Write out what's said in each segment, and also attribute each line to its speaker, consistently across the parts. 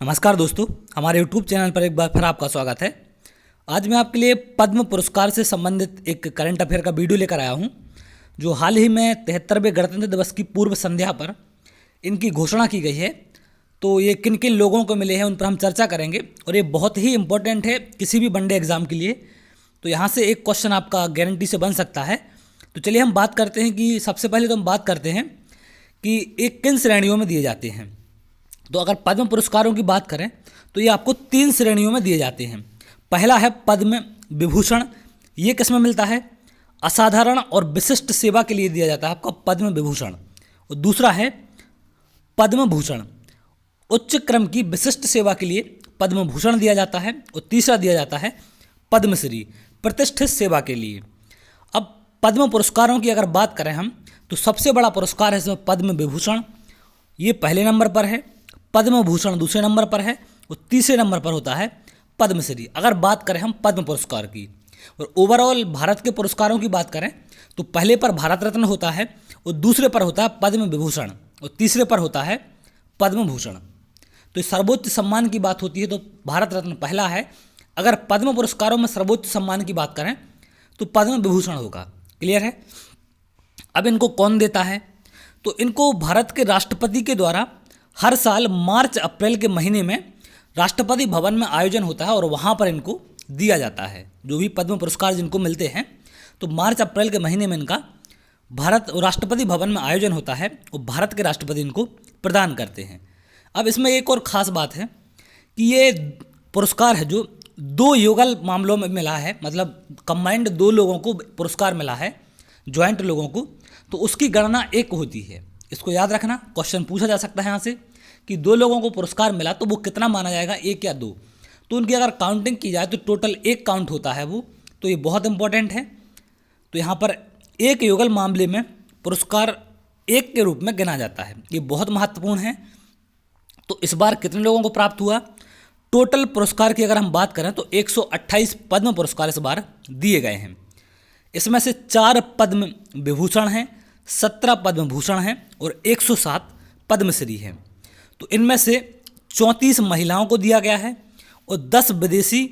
Speaker 1: नमस्कार दोस्तों, हमारे YouTube चैनल पर एक बार फिर आपका स्वागत है। आज मैं आपके लिए पद्म पुरस्कार से संबंधित एक करंट अफेयर का वीडियो लेकर आया हूं, जो हाल ही में 73वें गणतंत्र दिवस की पूर्व संध्या पर इनकी घोषणा की गई है। तो ये किन किन लोगों को मिले हैं उन पर हम चर्चा करेंगे और ये बहुत ही इंपॉर्टेंट है किसी भी वनडे एग्जाम के लिए। तो यहाँ से एक क्वेश्चन आपका गारंटी से बन सकता है। तो चलिए हम बात करते हैं कि सबसे पहले तो हम बात करते हैं कि ये किन श्रेणियों में दिए जाते हैं। तो अगर पद्म पुरस्कारों की बात करें तो ये आपको 3 श्रेणियों में दिए जाते हैं। पहला है पद्म विभूषण। ये किस में मिलता है? असाधारण और विशिष्ट सेवा के लिए दिया जाता है आपका पद्म विभूषण। और दूसरा है पद्म भूषण, उच्च क्रम की विशिष्ट सेवा के लिए पद्म भूषण दिया जाता है। और तीसरा दिया जाता है पद्मश्री, प्रतिष्ठित सेवा के लिए। अब पद्म पुरस्कारों की अगर बात करें हम तो सबसे बड़ा पुरस्कार है इसमें पद्म विभूषण, ये पहले नंबर पर है। पद्म भूषण दूसरे नंबर पर है और तीसरे नंबर पर होता है पद्मश्री, अगर बात करें हम पद्म पुरस्कार की। और ओवरऑल भारत के पुरस्कारों की बात करें तो पहले पर भारत रत्न होता है और दूसरे पर होता है पद्म विभूषण और तीसरे पर होता है पद्म भूषण। तो सर्वोच्च सम्मान की बात होती है तो भारत रत्न पहला है। अगर पद्म पुरस्कारों में सर्वोच्च सम्मान की बात करें तो पद्म विभूषण होगा। क्लियर है? अब इनको कौन देता है? तो इनको भारत के राष्ट्रपति के द्वारा हर साल मार्च अप्रैल के महीने में राष्ट्रपति भवन में आयोजन होता है और वहाँ पर इनको दिया जाता है। जो भी पद्म पुरस्कार जिनको मिलते हैं तो मार्च अप्रैल के महीने में इनका भारत राष्ट्रपति भवन में आयोजन होता है और भारत के राष्ट्रपति इनको प्रदान करते हैं। अब इसमें एक और ख़ास बात है कि ये पुरस्कार है जो 2 युगल मामलों में मिला है, मतलब कंबाइंड 2 लोगों को पुरस्कार मिला है, ज्वाइंट लोगों को, तो उसकी गणना 1 होती है। इसको याद रखना, क्वेश्चन पूछा जा सकता है यहाँ से कि 2 लोगों को पुरस्कार मिला तो वो कितना माना जाएगा, 1 या 2। तो उनकी अगर काउंटिंग की जाए तो टोटल 1 काउंट होता है वो, तो ये बहुत इंपॉर्टेंट है। तो यहाँ पर 1 युगल मामले में पुरस्कार 1 के रूप में गिना जाता है, ये बहुत महत्वपूर्ण है। तो इस बार कितने लोगों को प्राप्त हुआ? टोटल पुरस्कार की अगर हम बात करें तो 128 पद्म पुरस्कार इस बार दिए गए हैं। इसमें से 4 पद्म विभूषण हैं, 17 पद्म भूषण हैं और 107 पद्मश्री हैं। तो इनमें से 34 महिलाओं को दिया गया है और 10 विदेशी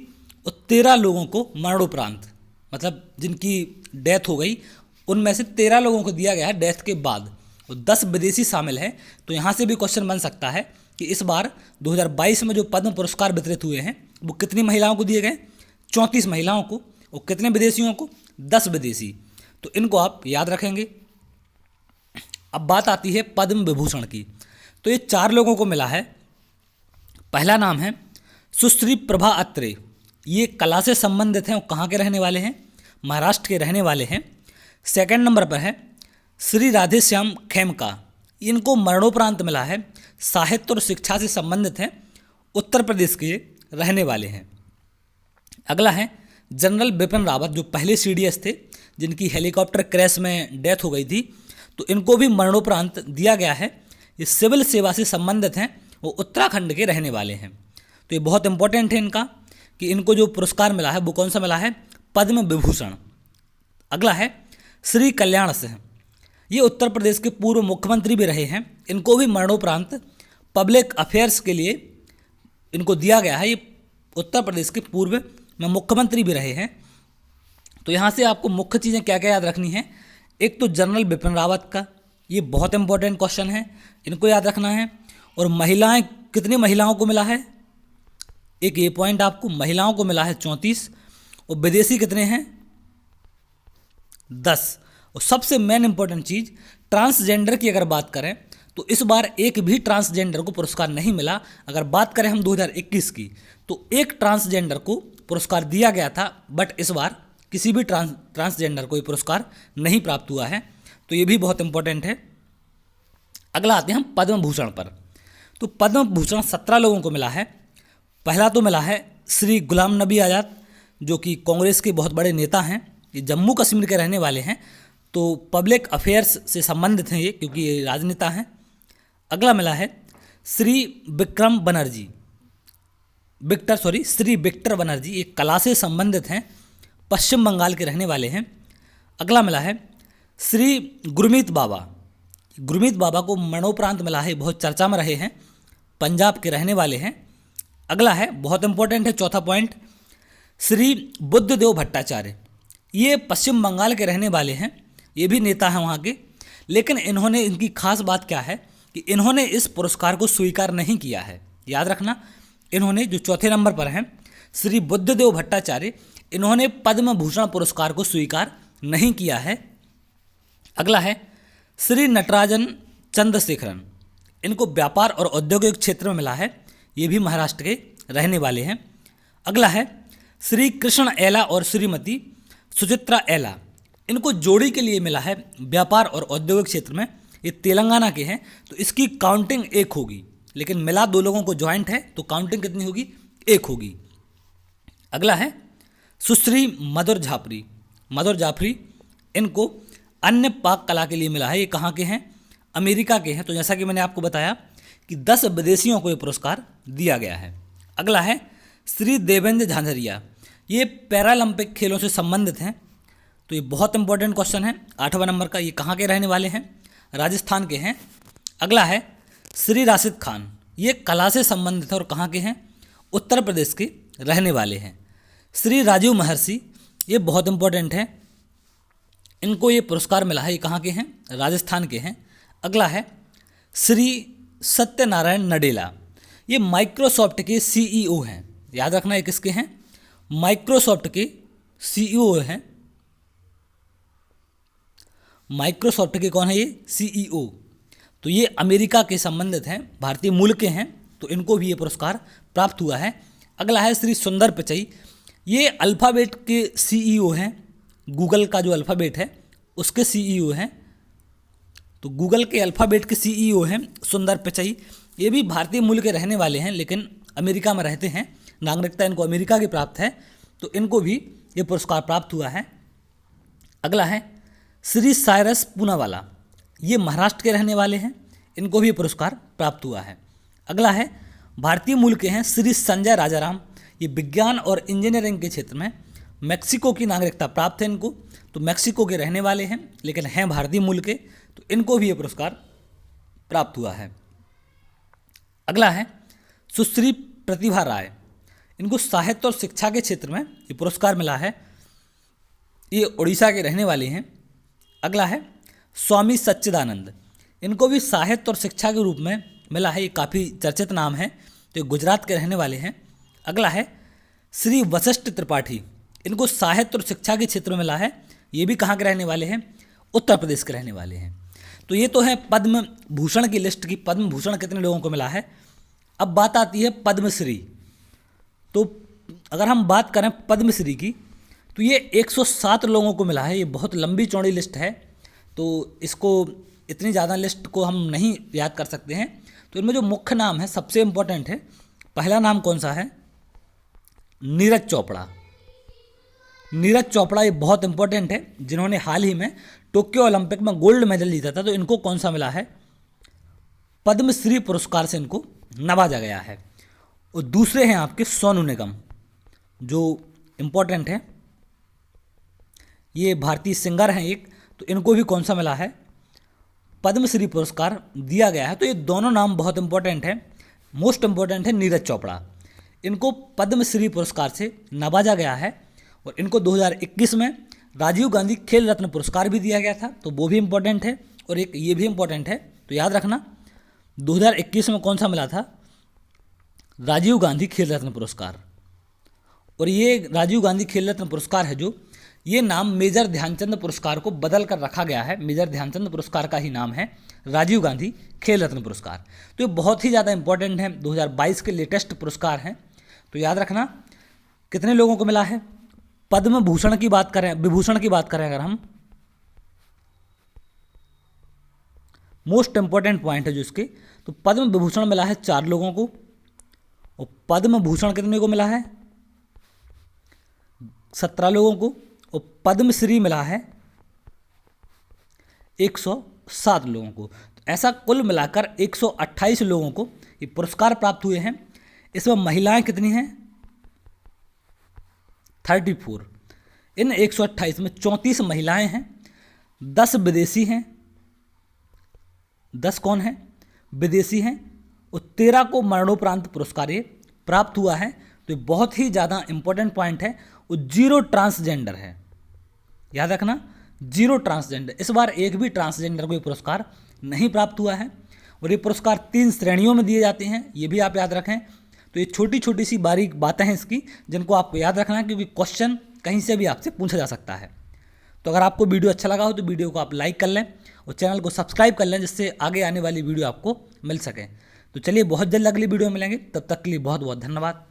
Speaker 1: और 13 लोगों को मरणोपरांत, मतलब जिनकी डेथ हो गई उनमें से 13 लोगों को दिया गया है डेथ के बाद और 10 विदेशी शामिल है। तो यहाँ से भी क्वेश्चन बन सकता है कि इस बार 2022 में जो पद्म पुरस्कार वितरित हुए हैं वो कितनी महिलाओं को दिए गए? 34 महिलाओं को। और कितने विदेशियों को? 10 विदेशी। तो इनको आप याद रखेंगे। अब बात आती है पद्म विभूषण की। तो ये 4 लोगों को मिला है। पहला नाम है सुश्री प्रभा अत्रे, ये कला से संबंधित हैं और कहाँ के रहने वाले हैं? महाराष्ट्र के रहने वाले हैं। सेकंड नंबर पर है श्री राधेश्याम खेमका, इनको मरणोपरांत मिला है, साहित्य और शिक्षा से संबंधित हैं, उत्तर प्रदेश के रहने वाले हैं। अगला है जनरल बिपिन रावत, जो पहले CDS थे जिनकी हेलीकॉप्टर क्रैश में डेथ हो गई थी, तो इनको भी मरणोपरांत दिया गया है। ये सिविल सेवा से संबंधित हैं, वो उत्तराखंड के रहने वाले हैं। तो ये बहुत इंपॉर्टेंट है इनका कि इनको जो पुरस्कार मिला है वो कौन सा मिला है? पद्म विभूषण। अगला है श्री कल्याण सिंह, ये उत्तर प्रदेश के पूर्व मुख्यमंत्री भी रहे हैं, इनको भी मरणोपरांत पब्लिक अफेयर्स के लिए इनको दिया गया है। ये उत्तर प्रदेश के पूर्व में मुख्यमंत्री भी रहे हैं। तो यहाँ से आपको मुख्य चीज़ें क्या क्या याद रखनी है? एक तो जनरल बिपिन रावत का, ये बहुत इंपॉर्टेंट क्वेश्चन है, इनको याद रखना है। और महिलाएं, कितनी महिलाओं को मिला है? एक ये पॉइंट आपको, महिलाओं को मिला है 34 और विदेशी कितने हैं? 10। और सबसे मेन इंपॉर्टेंट चीज़, ट्रांसजेंडर की अगर बात करें तो इस बार एक भी ट्रांसजेंडर को पुरस्कार नहीं मिला। अगर बात करें हम 2021 की तो एक ट्रांसजेंडर को पुरस्कार दिया गया था, बट इस बार किसी भी ट्रांसजेंडर को ये पुरस्कार नहीं प्राप्त हुआ है। तो ये भी बहुत इंपॉर्टेंट है। अगला आते हैं हम पद्म भूषण पर। तो पद्म भूषण 17 लोगों को मिला है। पहला तो मिला है श्री गुलाम नबी आज़ाद, जो कि कांग्रेस के बहुत बड़े नेता हैं, ये जम्मू कश्मीर के रहने वाले हैं, तो पब्लिक अफेयर्स से संबंधित हैं ये, क्योंकि ये राजनेता हैं। अगला मिला है श्री विक्रम बनर्जी, श्री विक्टर बनर्जी, ये कला से संबंधित हैं, पश्चिम बंगाल के रहने वाले हैं। अगला मिला है श्री गुरमीत बाबा, गुरमीत बाबा को मरणोपरांत मिला है, बहुत चर्चा में रहे हैं, पंजाब के रहने वाले हैं। अगला है, बहुत इंपॉर्टेंट है, चौथा पॉइंट, श्री बुद्धदेव भट्टाचार्य। ये पश्चिम बंगाल के रहने वाले हैं, ये भी नेता हैं वहाँ के, लेकिन इन्होंने, इनकी खास बात क्या है कि इन्होंने इस पुरस्कार को स्वीकार नहीं किया है। याद रखना, इन्होंने, जो चौथे नंबर पर हैं, श्री बुद्धदेव भट्टाचार्य, इन्होंने पद्म भूषण पुरस्कार को स्वीकार नहीं किया है। अगला है, श्री नटराजन चंद्रशेखरन। इनको व्यापार और औद्योगिक क्षेत्र में मिला है, ये भी महाराष्ट्र के रहने वाले हैं। अगला है, श्री कृष्ण एला और श्रीमती सुचित्रा एला। इनको जोड़ी के लिए मिला है व्यापार और औद्योगिक क्षेत्र में, ये तेलंगाना के हैं, तो इसकी काउंटिंग 1 होगी, लेकिन मिला 2 लोगों को ज्वाइंट है तो काउंटिंग कितनी होगी, 1 होगी। अगला है, सुश्री मधुर झापरी। मधुर जाफरी, इनको अन्य पाक कला के लिए मिला है। ये कहाँ के हैं, अमेरिका के हैं। तो जैसा कि मैंने आपको बताया कि 10 विदेशियों को ये पुरस्कार दिया गया है। अगला है, श्री देवेंद्र झांझरिया। ये पैरालंपिक खेलों से संबंधित हैं, तो ये बहुत इंपॉर्टेंट क्वेश्चन है, 8वां नंबर का। ये कहाँ के रहने वाले हैं, राजस्थान के हैं। अगला है, श्री राशिद खान। ये कला से संबंधित है और कहाँ के हैं, उत्तर प्रदेश के रहने वाले हैं। श्री राजीव महर्षि, ये बहुत इंपॉर्टेंट है, इनको ये पुरस्कार मिला है, ये कहाँ के हैं, राजस्थान के हैं। अगला है, श्री सत्यनारायण नडेला। ये माइक्रोसॉफ्ट के सीईओ हैं। याद रखना, ये किसके हैं, माइक्रोसॉफ्ट के सीईओ हैं। माइक्रोसॉफ्ट के कौन है, ये सीईओ। तो ये अमेरिका के संबंधित हैं, भारतीय मूल के हैं, तो इनको भी ये पुरस्कार प्राप्त हुआ है। अगला है, श्री सुंदर पिचई। ये अल्फ़ाबेट के सीईओ हैं, गूगल का जो अल्फ़ाबेट है उसके सीईओ हैं। तो गूगल के अल्फ़ाबेट के सीईओ हैं सुंदर पिचई। ये भी भारतीय मूल के रहने वाले हैं, लेकिन अमेरिका में रहते हैं, नागरिकता इनको अमेरिका की प्राप्त है, तो इनको भी ये पुरस्कार प्राप्त हुआ है। अगला है, श्री साइरस पूनावाला। ये महाराष्ट्र के रहने वाले हैं, इनको भी ये पुरस्कार प्राप्त हुआ है। अगला है, भारतीय मूल के हैं, श्री संजय राजाराम। ये विज्ञान और इंजीनियरिंग के क्षेत्र में मेक्सिको की नागरिकता प्राप्त है इनको, तो मेक्सिको के रहने वाले हैं, लेकिन हैं भारतीय मूल के, तो इनको भी ये पुरस्कार प्राप्त हुआ है। अगला है, सुश्री प्रतिभा राय। इनको साहित्य और शिक्षा के क्षेत्र में ये पुरस्कार मिला है, ये उड़ीसा के रहने वाले हैं। अगला है, स्वामी सच्चिदानंद। इनको भी साहित्य और शिक्षा के रूप में मिला है, ये काफ़ी चर्चित नाम है, तो ये गुजरात के रहने वाले हैं। अगला है, श्री वशिष्ठ त्रिपाठी। इनको साहित्य और शिक्षा के क्षेत्र में मिला है, ये भी कहाँ के रहने वाले हैं, उत्तर प्रदेश के रहने वाले हैं। तो ये तो है पद्म भूषण की लिस्ट की, पद्म भूषण कितने लोगों को मिला है। अब बात आती है पद्मश्री। तो अगर हम बात करें पद्मश्री की, तो ये 107 लोगों को मिला है। ये बहुत लंबी चौड़ी लिस्ट है, तो इसको, इतनी ज़्यादा लिस्ट को हम नहीं याद कर सकते हैं। तो इनमें जो मुख्य नाम है, सबसे इम्पोर्टेंट है, पहला नाम कौन सा है, नीरज चोपड़ा। नीरज चोपड़ा ये बहुत इंपॉर्टेंट है, जिन्होंने हाल ही में टोक्यो ओलंपिक में गोल्ड मेडल जीता था, तो इनको कौन सा मिला है, पद्मश्री पुरस्कार से इनको नवाजा गया है। और दूसरे हैं आपके सोनू निगम, जो इम्पोर्टेंट है, ये भारतीय सिंगर हैं एक, तो इनको भी कौन सा मिला है, पद्मश्री पुरस्कार दिया गया है। तो ये दोनों नाम बहुत इंपॉर्टेंट है। मोस्ट इम्पॉर्टेंट है नीरज चोपड़ा, इनको पद्मश्री पुरस्कार से नवाजा गया है। और इनको 2021 में राजीव गांधी खेल रत्न पुरस्कार भी दिया गया था, तो वो भी इम्पोर्टेंट है। और एक ये भी इम्पोर्टेंट है, तो याद रखना 2021 में कौन सा मिला था, राजीव गांधी खेल रत्न पुरस्कार। और ये राजीव गांधी खेल रत्न पुरस्कार है, जो ये नाम मेजर ध्यानचंद पुरस्कार को बदल कर रखा गया है। मेजर ध्यानचंद पुरस्कार का ही नाम है राजीव गांधी खेल रत्न पुरस्कार। तो ये बहुत ही ज़्यादा इंपॉर्टेंट है, 2022 के लेटेस्ट पुरस्कार हैं। तो याद रखना कितने लोगों को मिला है। पद्म भूषण की बात करें, विभूषण की बात करें अगर हम, मोस्ट इंपॉर्टेंट पॉइंट है जो इसके, तो पद्म विभूषण मिला है 4 लोगों को, और पद्म भूषण कितने को मिला है, 17 लोगों को, और पद्मश्री मिला है 107 लोगों को। तो ऐसा कुल मिलाकर 128 लोगों को ये पुरस्कार प्राप्त हुए हैं। इसमें महिलाएं कितनी हैं, 34। इन 128 में 34 महिलाएं हैं, 10 विदेशी हैं, 10 कौन हैं, विदेशी हैं, और 13 को मरणोपरांत पुरस्कार ये प्राप्त हुआ है, तो ये बहुत ही ज़्यादा इंपॉर्टेंट पॉइंट है, वो जीरो ट्रांसजेंडर है। याद रखना, जीरो ट्रांसजेंडर। इस बार एक भी ट्रांसजेंडर को ये पुरस्कार नहीं प्राप्त हुआ है। और ये पुरस्कार 3 श्रेणियों में दिए जाते हैं, ये भी आप याद रखें। तो ये छोटी छोटी सी बारीक बातें हैं इसकी, जिनको आपको याद रखना है, क्योंकि क्वेश्चन कहीं से भी आपसे पूछा जा सकता है। तो अगर आपको वीडियो अच्छा लगा हो तो वीडियो को आप लाइक कर लें और चैनल को सब्सक्राइब कर लें, जिससे आगे आने वाली वीडियो आपको मिल सके। तो चलिए, बहुत जल्द अगली वीडियो में मिलेंगे, तब तक के लिए बहुत बहुत धन्यवाद।